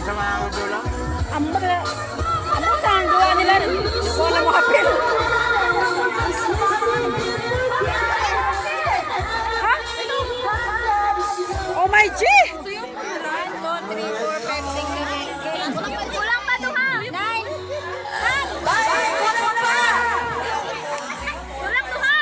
Ambag na. Ano saan gawa nila? Wala mo kapil. Ha? Oh my G! Kulang pa to ha? 9. Kulang to ha?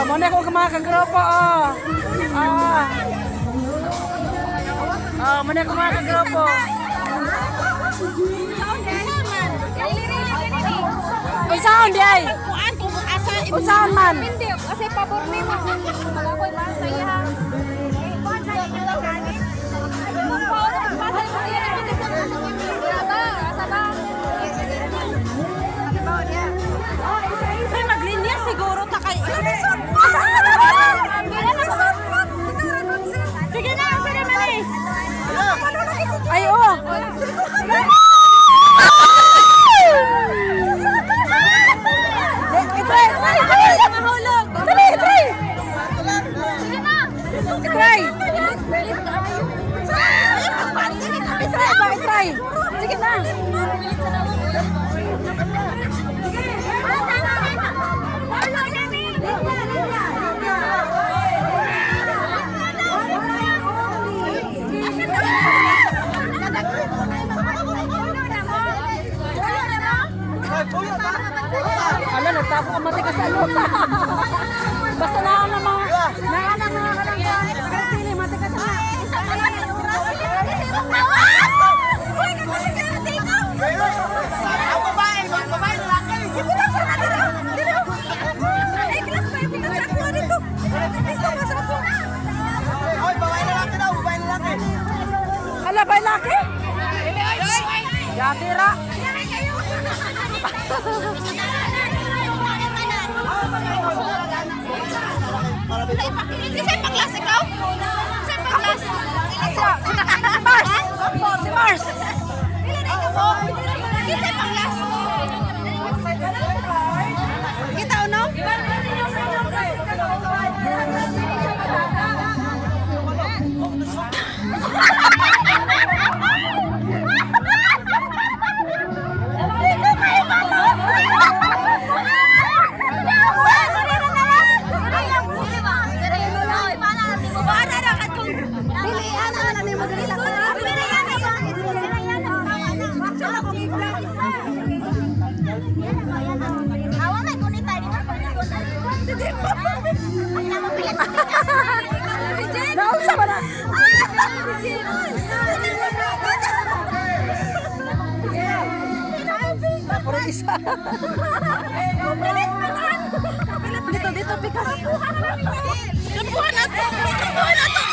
Mana ko mga kagropo, mana ko mga kagropo. Usaon di ay? Usaon man? Kasi pabor ni mo. Malakoy man sa iya. Ay, maglinya siguro takay. Sige na, sige mali. Ay, oh. Try. Sige na. Ala, nagtapo ka mati ka sa lupa. Basta na ang mga pili, mati ka sa ala, bay laki? Yatira. Kisay panglas ikaw? Kisay panglas? Mars! Si Mars! Kisay panglas? Kita o no? Naunsa ba na? Puro isa. Dito, pikas. Kapuhan na to! Kapuhan na to!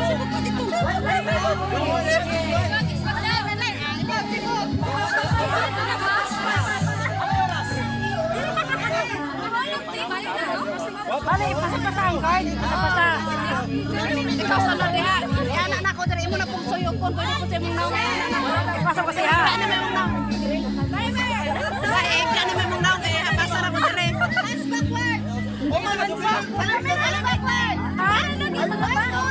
Sibuk pa dito! Bale, ipasa-pasa ang card. Ipasa-pasa. Ikaw sa lodi ha! Anak na ko dali mo na pong suyokon ko na po sa mong naong. Ipasa-pasa ha. Ano may mong naong? Baik, ano may mong naong kaya pasara ko dire. Backward! Oh my God! Backward! Ha? Ano